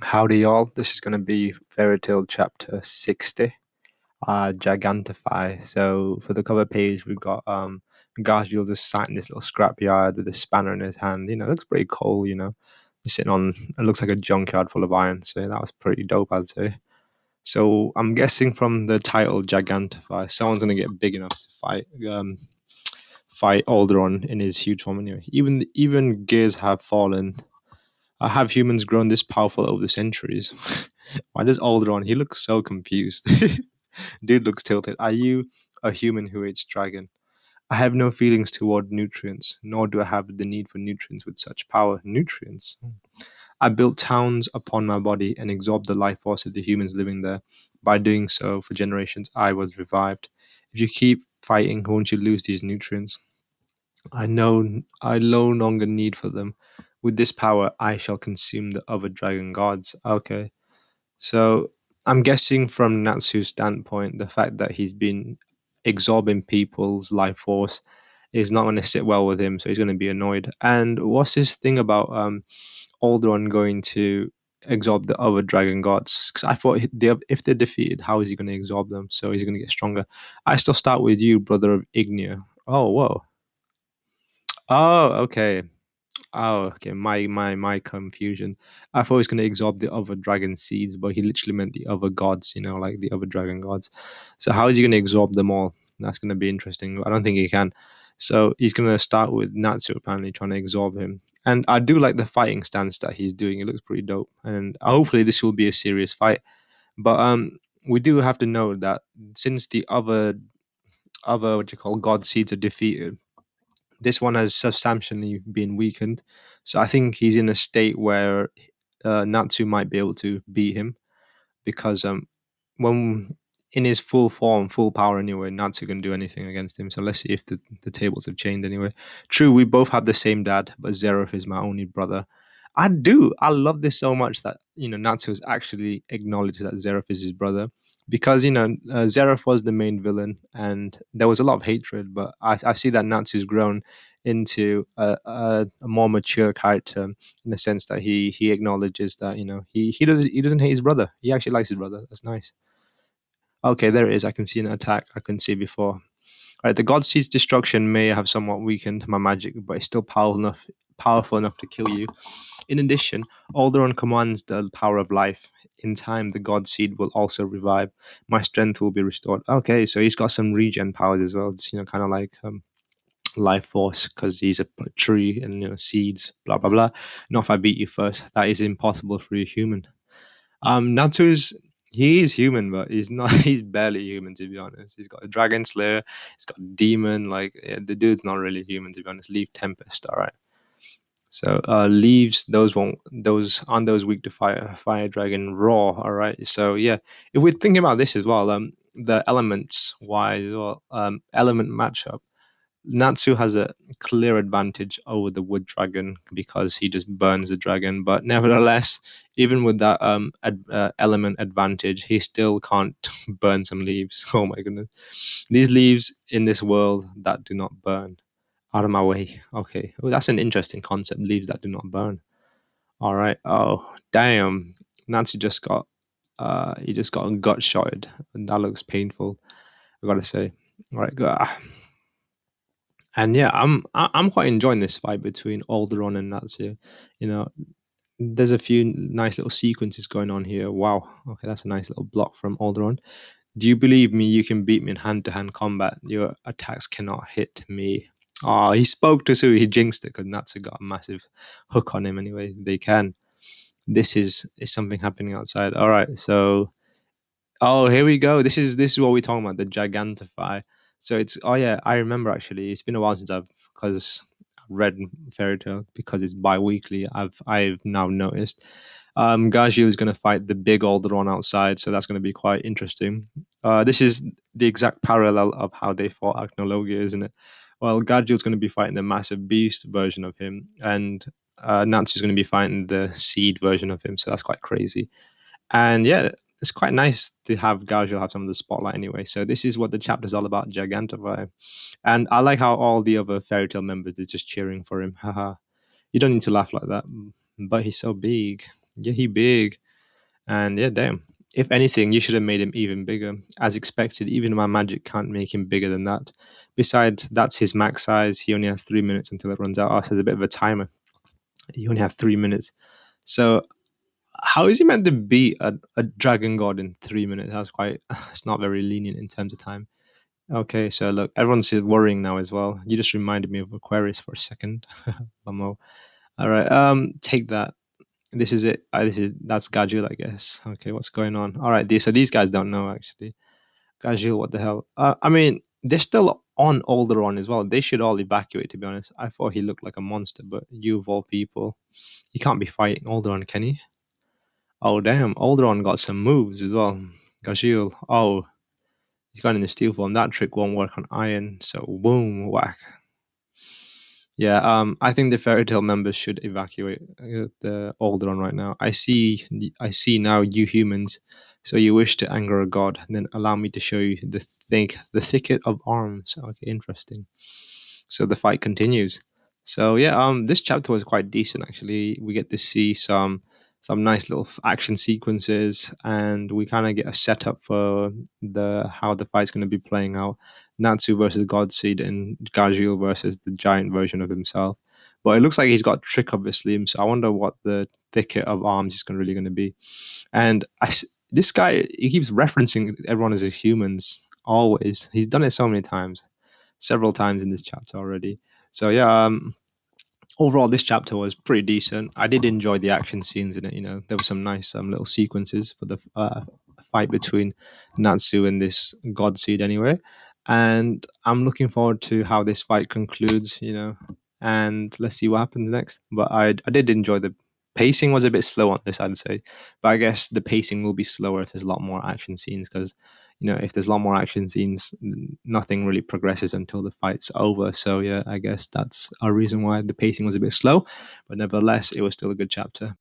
Howdy, y'all. This is going to be Fairy Tale Chapter 60, Gigantify. So, for the cover page, we've got Garfield just sat in this little scrapyard with a spanner in his hand. It looks pretty cool, He's sitting on, it looks like a junkyard full of iron. So, that was pretty dope, I'd say. So, I'm guessing from the title Gigantify, someone's going to get big enough to fight Alderon in his huge form anyway. Even gears have fallen. Have humans grown this powerful over the centuries? Why does Alderon? He looks so confused. Dude looks tilted. Are you a human who eats dragon? I have no feelings toward nutrients, nor do I have the need for nutrients with such power. Nutrients? I built towns upon my body and absorbed the life force of the humans living there. By doing so, for generations, I was revived. If you keep fighting, won't you lose these nutrients? I no longer need for them. With this power, I shall consume the other dragon gods. Okay. So I'm guessing from Natsu's standpoint, the fact that he's been absorbing people's life force is not going to sit well with him, so he's going to be annoyed. And what's this thing about Alderaan going to absorb the other dragon gods? Because I thought if they're defeated, how is he going to absorb them? So he's going to get stronger. I still start with you, brother of Ignia. Oh, whoa. Oh, okay. Oh, okay. My confusion. I thought he was going to absorb the other dragon seeds, but he literally meant the other gods, like the other dragon gods. So how is he going to absorb them all? That's going to be interesting. I don't think he can. So he's going to start with Natsu apparently trying to absorb him. And I do like the fighting stance that he's doing. It looks pretty dope. And hopefully this will be a serious fight. But we do have to know that since the other what you call god seeds are defeated, this one has substantially been weakened. So I think he's in a state where Natsu might be able to beat him because when in his full form, full power anyway, Natsu can do anything against him. So let's see if the tables have changed anyway. True, we both have the same dad, but Zeref is my only brother. I do. I love this so much that Natsu has actually acknowledged that Zeref is his brother because Zeref was the main villain and there was a lot of hatred. But I see that Natsu's grown into a more mature character in the sense that he acknowledges that he doesn't hate his brother. He actually likes his brother. That's nice. Okay, there it is. I can see an attack I couldn't see before. All right, the God Seed's destruction may have somewhat weakened my magic, but it's still powerful enough to kill you. In addition, Alderaan commands the power of life. In time, the God Seed will also revive. My strength will be restored. Okay, so he's got some regen powers as well. It's kind of like life force because he's a tree and seeds. Blah blah blah. Not if I beat you first. That is impossible for a human. Natsu's he is human, but he's not. He's barely human to be honest. He's got a dragon slayer. He's got a demon. Like the dude's not really human to be honest. Leave Tempest, all right. So leaves those won't those aren't those weak to fire dragon raw. All right. So yeah, if we're thinking about this as well, the elements wise, well, element matchup. Natsu has a clear advantage over the wood dragon because he just burns the dragon. But nevertheless, even with that element advantage, he still can't burn some leaves. Oh my goodness. These leaves in this world that do not burn. Out of my way. Okay. Oh, that's an interesting concept. Leaves that do not burn. All right. Oh, damn. Natsu just got he just got gut shotted. And that looks painful, I gotta say. All right, and yeah, I'm quite enjoying this fight between Alderaan and Natsu. You know, there's a few nice little sequences going on here. Wow, okay, that's a nice little block from Alderaan. Do you believe me? You can beat me in hand-to-hand combat. Your attacks cannot hit me. Oh, he spoke to Sue. He jinxed it because Natsu got a massive hook on him. Anyway, they can. This is something happening outside. All right, so oh, here we go. This is what we're talking about, the Gigantify. So it's oh yeah, I remember actually. It's been a while since I've read Fairy Tale because it's bi-weekly. I've now noticed. Gajil is going to fight the big older one outside, so that's going to be quite interesting. This is the exact parallel of how they fought Acnologia, isn't it? Well, Gajil's going to be fighting the massive beast version of him, and Natsu's going to be fighting the seed version of him. So that's quite crazy. And yeah, it's quite nice to have Gajil have some of the spotlight anyway. So this is what the chapter's all about, Gigantify. And I like how all the other fairy tale members is just cheering for him. Haha. You don't need to laugh like that. But he's so big. Yeah, he big. And yeah, damn. If anything, you should have made him even bigger. As expected, even my magic can't make him bigger than that. Besides, that's his max size. He only has 3 minutes until it runs out. Oh, so there's a bit of a timer. You only have 3 minutes. So how is he meant to beat a dragon god in 3 minutes? That's quite it's not very lenient in terms of time. Okay, so look, everyone's worrying now as well. You just reminded me of Aquarius for a second. Momo. All right, take that. This is it. That's Gajul, I guess. Okay, what's going on? All right, so these guys don't know actually. Gajul, what the hell? I mean, they're still on Alderaan as well. They should all evacuate. To be honest, I thought he looked like a monster, but you of all people, he can't be fighting Alderaan, can he? Oh damn, Alderaan got some moves as well. Gajul, oh, he's got in the steel form. That trick won't work on iron. So boom, whack. Yeah, I think the fairy tale members should evacuate the Alderaan right now. I see now you humans. So you wish to anger a god, then allow me to show you the thicket of arms. Okay, interesting. So the fight continues. So yeah, this chapter was quite decent actually. We get to see some nice little action sequences, and we kind of get a setup for the how the fight's going to be playing out. Natsu versus Godseed and Gajil versus the giant version of himself. But it looks like he's got a trick up his sleeve, so I wonder what the thicket of arms is really going to be. And this guy, he keeps referencing everyone as humans, always. He's done it so many times, several times in this chapter already. So yeah, overall this chapter was pretty decent. I did enjoy the action scenes in it. There were some nice little sequences for the fight between Natsu and this god seed anyway, and I'm looking forward to how this fight concludes, and let's see what happens next. But I did enjoy the pacing. Was a bit slow on this, I'd say, but I guess the pacing will be slower if there's a lot more action scenes, because if there's a lot more action scenes, nothing really progresses until the fight's over. So yeah, I guess that's a reason why the pacing was a bit slow, but nevertheless, it was still a good chapter.